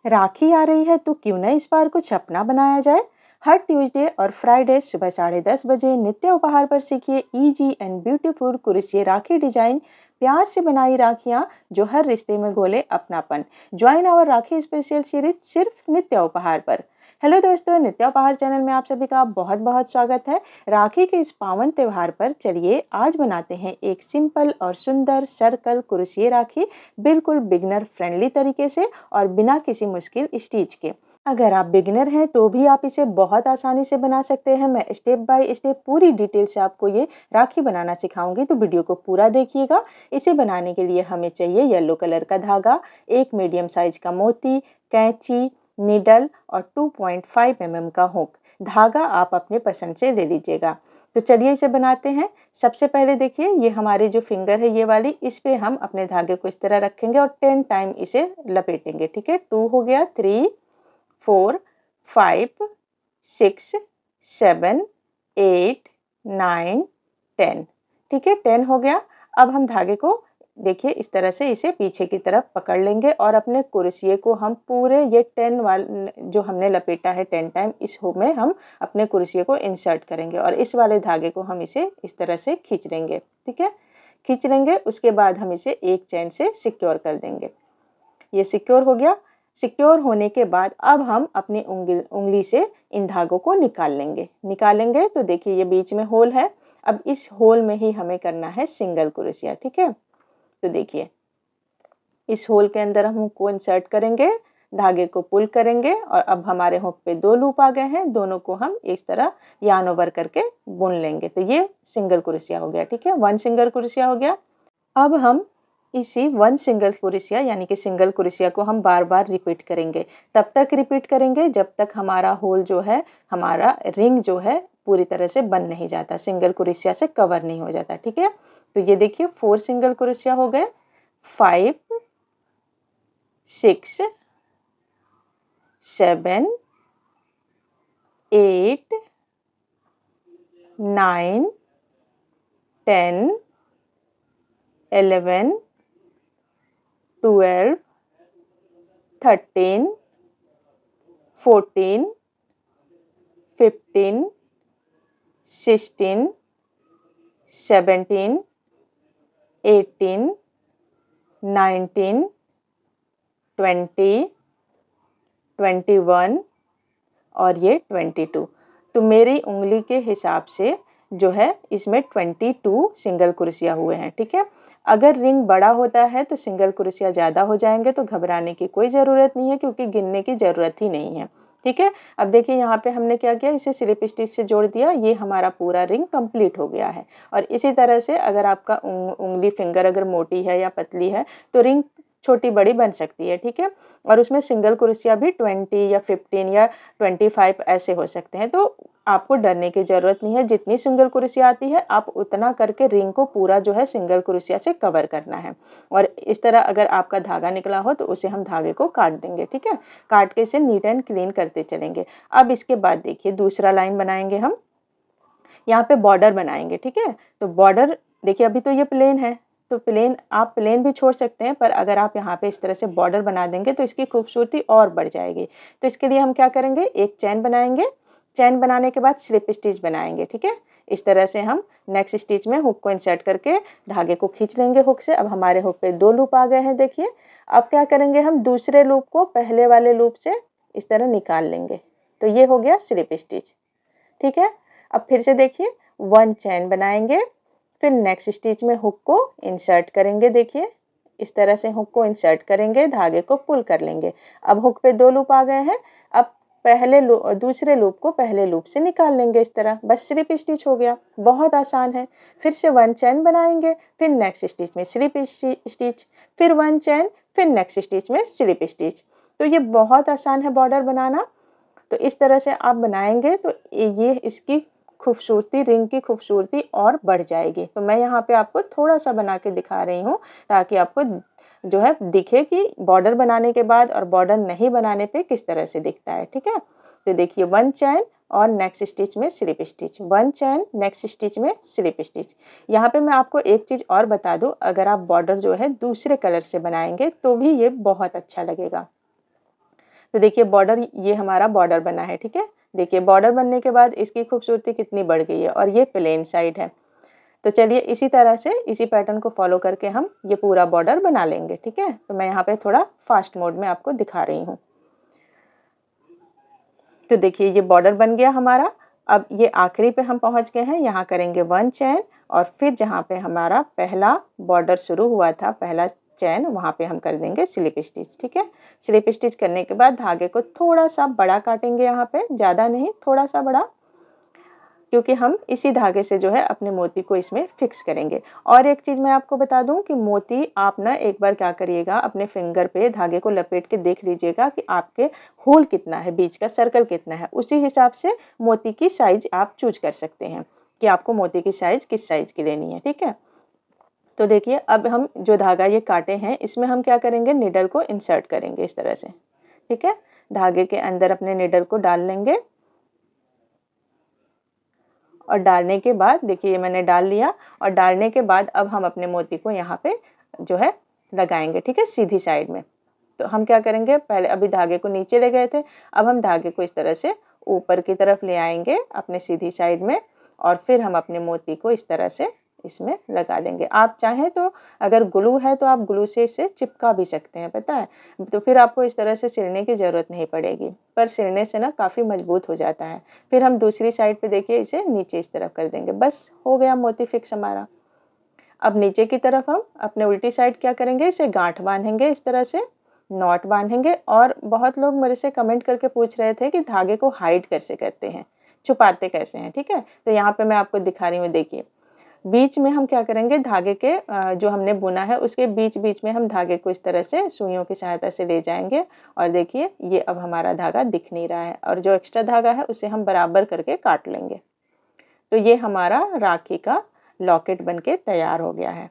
राखी आ रही है तो क्यों ना इस बार कुछ अपना बनाया जाए। हर ट्यूसडे और फ्राइडे सुबह 10:30 बजे नित्य उपहार पर सीखिए इजी एंड ब्यूटीफुल कुरुशिये राखी डिजाइन। प्यार से बनाई राखियां जो हर रिश्ते में घोले अपनापन। Join our Rakhi special series सिर्फ नित्य उपहार पर। हेलो दोस्तों, नित्य उपहार चैनल में आप सभी का बहुत बहुत स्वागत है। राखी के इस पावन त्योहार पर चलिए आज बनाते हैं एक सिंपल और सुंदर सर्कल कुरुशिये राखी, बिल्कुल बिगनर फ्रेंडली तरीके से और बिना किसी मुश्किल स्टिच के। अगर आप बिगिनर हैं तो भी आप इसे बहुत आसानी से बना सकते हैं। मैं स्टेप बाय स्टेप पूरी डिटेल से आपको ये राखी बनाना सिखाऊंगी, तो वीडियो को पूरा देखिएगा। इसे बनाने के लिए हमें चाहिए येलो कलर का धागा, एक मीडियम साइज का मोती, कैंची, नीडल और 2.5 mm का हुक। धागा आप अपने पसंद से ले लीजिएगा। तो चलिए इसे बनाते हैं। सबसे पहले देखिए, ये हमारी जो फिंगर है ये वाली, इस पे हम अपने धागे को इस तरह रखेंगे और 10 टाइम इसे लपेटेंगे। ठीक है, 2 हो गया, 3, 4, 5, 6, 7, 8, 9, 10। ठीक है, 10 हो गया। अब हम धागे को देखिए इस तरह से इसे पीछे की तरफ पकड़ लेंगे और अपने कुर्सिये को हम पूरे ये 10 वाले जो हमने लपेटा है 10 टाइम, इस हुक में हम अपने कुर्सिये को इंसर्ट करेंगे और इस वाले धागे को हम इसे इस तरह से खींच लेंगे। ठीक है, खींच लेंगे। उसके बाद हम इसे एक चेन से सिक्योर कर देंगे। ये सिक्योर हो गया। सिक्योर होने के बाद अब हम अपनी उंगली से इन धागों को निकालेंगे तो देखिए ये बीच में होल है। अब इस होल में ही हमें करना है सिंगल क्रोशिया। ठीक है, तो देखिए इस होल के अंदर हम हुक को इंसर्ट करेंगे, धागे को पुल करेंगे और अब हमारे हुक पे 2 लूप आ गए हैं। दोनों को हम इस तरह यार्न ओवर करके बुन लेंगे, तो ये सिंगल क्रोशिया हो गया। ठीक है, 1 सिंगल क्रोशिया हो गया। अब हम इसी 1 सिंगल क्रोशिया यानी कि सिंगल क्रोशिया को हम बार-बार रिपीट करेंगे। तब तक रिपीट करेंगे जब तक हमारा होल जो है, हमारा रिंग जो है पूरी तरह से बन नहीं जाता, सिंगल क्रोशिया से कवर नहीं हो जाता। ठीक है, तो ये देखिए 4 सिंगल क्रोशिया हो गए, 5, 6, 7, 8, 9, 10, 11, 12, 13, 14, 15, 16, 17, 18, 19, 20, 21 और ये 22। तो मेरी उंगली के हिसाब से जो है इसमें 22 सिंगल क्रोशिया हुए हैं। ठीक है, अगर रिंग बड़ा होता है तो सिंगल क्रोशिया ज़्यादा हो जाएंगे, तो घबराने की कोई ज़रूरत नहीं है क्योंकि गिनने की ज़रूरत ही नहीं है। ठीक है, अब देखिए यहाँ पे हमने क्या किया, इसे स्लिप स्टिच से जोड़ दिया। ये हमारा पूरा रिंग कंप्लीट हो गया है। और इसी तरह से अगर आपका उंगली फिंगर अगर मोटी है या पतली है तो रिंग छोटी बड़ी बन सकती है। ठीक है, और उसमें सिंगल क्रोशिया भी 20 या 15 या 25 ऐसे हो सकते हैं। तो आपको डरने की ज़रूरत नहीं है, जितनी सिंगल क्रोशिया आती है आप उतना करके रिंग को पूरा जो है सिंगल क्रोशिया से कवर करना है। और इस तरह अगर आपका धागा निकला हो तो उसे हम धागे को काट देंगे। ठीक है, काट के इसे नीट एंड क्लीन करते चलेंगे। अब इसके बाद देखिए दूसरा लाइन बनाएंगे हम, यहाँ पे बॉर्डर बनाएंगे। ठीक है, तो बॉर्डर देखिए अभी तो ये प्लेन है, तो प्लेन आप प्लेन भी छोड़ सकते हैं, पर अगर आप यहाँ पे इस तरह से बॉर्डर बना देंगे तो इसकी खूबसूरती और बढ़ जाएगी। तो इसके लिए हम क्या करेंगे, एक चैन बनाएंगे। चैन बनाने के बाद स्लिप स्टिच बनाएंगे। ठीक है, इस तरह से हम नेक्स्ट स्टिच में हुक को इंसर्ट करके धागे को खींच लेंगे हुक से। अब हमारे हुक पे 2 लूप आ गए हैं। देखिए अब क्या करेंगे, हम दूसरे लूप को पहले वाले लूप से इस तरह निकाल लेंगे, तो ये हो गया स्लिप स्टिच। ठीक है, अब फिर से देखिए 1 चैन बनाएंगे, फिर नेक्स्ट स्टिच में हुक को इंसर्ट करेंगे। देखिए इस तरह से हुक को इंसर्ट करेंगे, धागे को पुल कर लेंगे। अब हुक पे 2 लूप आ गए हैं। अब दूसरे लूप को पहले लूप से निकाल लेंगे इस तरह, बस स्लिप स्टिच हो गया। बहुत आसान है। फिर से 1 चैन बनाएंगे, फिर नेक्स्ट स्टिच में स्लिप स्टिच, फिर 1 चैन, फिर नेक्स्ट स्टिच में स्लिप स्टिच। तो ये बहुत आसान है बॉर्डर बनाना। तो इस तरह से आप बनाएंगे तो ये इसकी खूबसूरती, रिंग की खूबसूरती और बढ़ जाएगी। तो मैं यहाँ पे आपको थोड़ा सा बना के दिखा रही हूँ ताकि आपको जो है दिखे कि बॉर्डर बनाने के बाद और बॉर्डर नहीं बनाने पे किस तरह से दिखता है। ठीक है, तो देखिए 1 चैन और नेक्स्ट स्टिच में स्लिप स्टिच, 1 चैन नेक्स्ट स्टिच में स्लिप स्टिच। यहाँ पे मैं आपको एक चीज़ और बता दूँ, अगर आप बॉर्डर जो है दूसरे कलर से बनाएंगे तो भी ये बहुत अच्छा लगेगा। तो देखिए बॉर्डर, ये हमारा बॉर्डर बना है, ठीक है। देखिए बॉर्डर बनने के बाद इसकी खूबसूरती कितनी बढ़ गई है और ये प्लेन साइड है। तो चलिए इसी तरह से इसी पैटर्न को फॉलो करके हम ये पूरा बॉर्डर बना लेंगे, ठीक है। तो मैं यहाँ पे थोड़ा फास्ट मोड में आपको दिखा रही हूँ। तो देखिए ये बॉर्डर बन गया हमारा। अब ये आखिरी पे हम पहुंच गए हैं, यहाँ करेंगे 1 चेन और फिर जहाँ पे हमारा पहला बॉर्डर शुरू हुआ था, पहला चेन, वहाँ पे हम कर देंगे स्लिप स्टिच, ठीक है। स्लिप स्टिच करने के बाद धागे को थोड़ा सा बड़ा काटेंगे, यहाँ पे ज़्यादा नहीं, थोड़ा सा बड़ा, क्योंकि हम इसी धागे से जो है अपने मोती को इसमें फिक्स करेंगे। और एक चीज़ मैं आपको बता दूं कि मोती आप ना एक बार क्या करिएगा, अपने फिंगर पे धागे को लपेट के देख लीजिएगा कि आपके होल कितना है, बीच का सर्कल कितना है। उसी हिसाब से मोती की साइज आप चूज कर सकते हैं कि आपको मोती की साइज किस साइज की लेनी है, ठीक है। तो देखिए अब हम जो धागा ये काटे हैं इसमें हम क्या करेंगे, निडल को इंसर्ट करेंगे इस तरह से, ठीक है। धागे के अंदर अपने निडल को डाल लेंगे और डालने के बाद देखिए ये मैंने डाल लिया। और डालने के बाद अब हम अपने मोती को यहाँ पे जो है लगाएंगे, ठीक है, सीधी साइड में। तो हम क्या करेंगे, पहले अभी धागे को नीचे ले गए थे, अब हम धागे को इस तरह से ऊपर की तरफ ले आएंगे अपने सीधी साइड में और फिर हम अपने मोती को इस तरह से इसमें लगा देंगे। आप चाहें तो अगर ग्लू है तो आप ग्लू से इसे चिपका भी सकते हैं, पता है, तो फिर आपको इस तरह से सिलने की ज़रूरत नहीं पड़ेगी, पर सिलने से ना काफ़ी मजबूत हो जाता है। फिर हम दूसरी साइड पे देखिए इसे नीचे इस तरफ कर देंगे, बस हो गया मोती फिक्स हमारा। अब नीचे की तरफ हम अपने उल्टी साइड क्या करेंगे, इसे गांठ बांधेंगे, इस तरह से नॉट बांधेंगे। और बहुत लोग मेरे से कमेंट करके पूछ रहे थे कि धागे को हाइड कैसे करते हैं, छुपाते कैसे हैं, ठीक है। तो यहाँ पे मैं आपको दिखा रही हूँ, देखिए बीच में हम क्या करेंगे, धागे के जो हमने बुना है उसके बीच बीच में हम धागे को इस तरह से सुइयों की सहायता से ले जाएंगे और देखिए ये अब हमारा धागा दिख नहीं रहा है और जो एक्स्ट्रा धागा है उसे हम बराबर करके काट लेंगे। तो ये हमारा राखी का लॉकेट बनके तैयार हो गया है।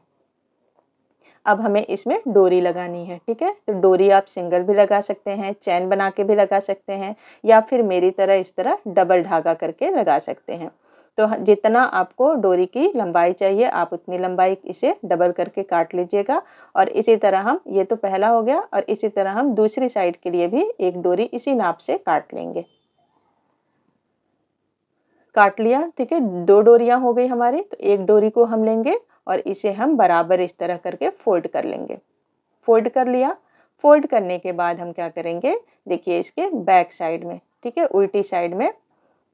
अब हमें इसमें डोरी लगानी है, ठीक है। तो डोरी आप सिंगल भी लगा सकते हैं, चैन बना के भी लगा सकते हैं, या फिर मेरी तरह इस तरह डबल धागा करके लगा सकते हैं। तो जितना आपको डोरी की लंबाई चाहिए आप उतनी लंबाई इसे डबल करके काट लीजिएगा। और इसी तरह हम, ये तो पहला हो गया, और इसी तरह हम दूसरी साइड के लिए भी एक डोरी इसी नाप से काट लेंगे। काट लिया, ठीक है, 2 डोरियां हो गई हमारी। तो एक डोरी को हम लेंगे और इसे हम बराबर इस तरह करके फोल्ड कर लेंगे। फोल्ड कर लिया। फोल्ड करने के बाद हम क्या करेंगे, देखिए इसके बैक साइड में, ठीक है, उल्टी साइड में,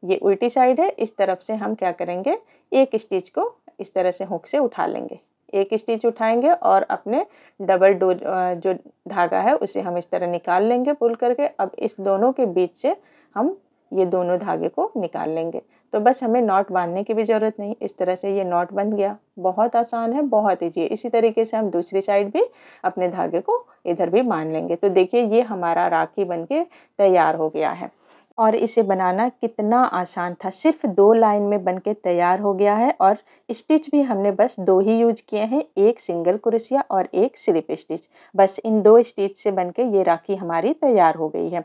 ये उल्टी साइड है, इस तरफ से हम क्या करेंगे, एक स्टिच को इस तरह से हुक से उठा लेंगे। एक स्टिच उठाएंगे और अपने डबल जो धागा है उसे हम इस तरह निकाल लेंगे पुल करके। अब इस दोनों के बीच से हम ये दोनों धागे को निकाल लेंगे। तो बस हमें नॉट बांधने की भी ज़रूरत नहीं, इस तरह से ये नॉट बन गया। बहुत आसान है, बहुत ईजी है। इसी तरीके से हम दूसरी साइड भी अपने धागे को इधर भी बांध लेंगे। तो देखिए ये हमारा राखी बनके तैयार हो गया है और इसे बनाना कितना आसान था, सिर्फ 2 लाइन में बनके तैयार हो गया है। और स्टिच भी हमने बस 2 ही यूज किए हैं, एक सिंगल क्रोशिया और एक स्लिप स्टिच। बस इन 2 स्टिच से बनके ये राखी हमारी तैयार हो गई है।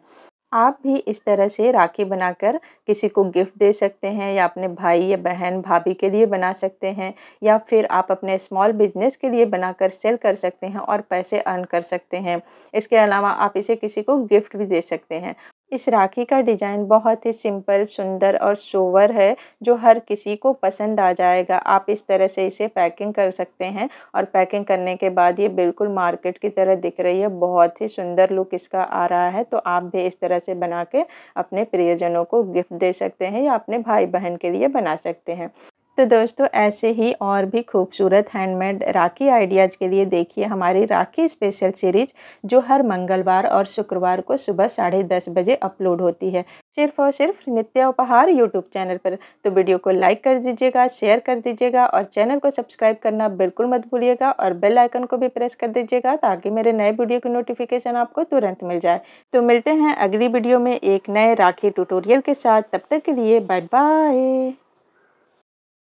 आप भी इस तरह से राखी बनाकर किसी को गिफ्ट दे सकते हैं, या अपने भाई या बहन भाभी के लिए बना सकते हैं, या फिर आप अपने स्मॉल बिजनेस के लिए बनाकर सेल कर सकते हैं और पैसे अर्न कर सकते हैं। इसके अलावा आप इसे किसी को गिफ्ट भी दे सकते हैं। इस राखी का डिज़ाइन बहुत ही सिंपल, सुंदर और सोवर है, जो हर किसी को पसंद आ जाएगा। आप इस तरह से इसे पैकिंग कर सकते हैं और पैकिंग करने के बाद ये बिल्कुल मार्केट की तरह दिख रही है। बहुत ही सुंदर लुक इसका आ रहा है। तो आप भी इस तरह से बना के अपने प्रियजनों को गिफ्ट दे सकते हैं या अपने भाई बहन के लिए बना सकते हैं। तो दोस्तों ऐसे ही और भी खूबसूरत हैंडमेड राखी आइडियाज़ के लिए देखिए हमारी राखी स्पेशल सीरीज, जो हर मंगलवार और शुक्रवार को सुबह 10:30 बजे अपलोड होती है, सिर्फ और सिर्फ नित्य उपहार यूट्यूब चैनल पर। तो वीडियो को लाइक कर दीजिएगा, शेयर कर दीजिएगा और चैनल को सब्सक्राइब करना बिल्कुल मत भूलिएगा और बेल आइकन को भी प्रेस कर दीजिएगा ताकि मेरे नए वीडियो की नोटिफिकेशन आपको तुरंत मिल जाए। तो मिलते हैं अगली वीडियो में एक नए राखी ट्यूटोरियल के साथ। तब तक के लिए बाय बाय।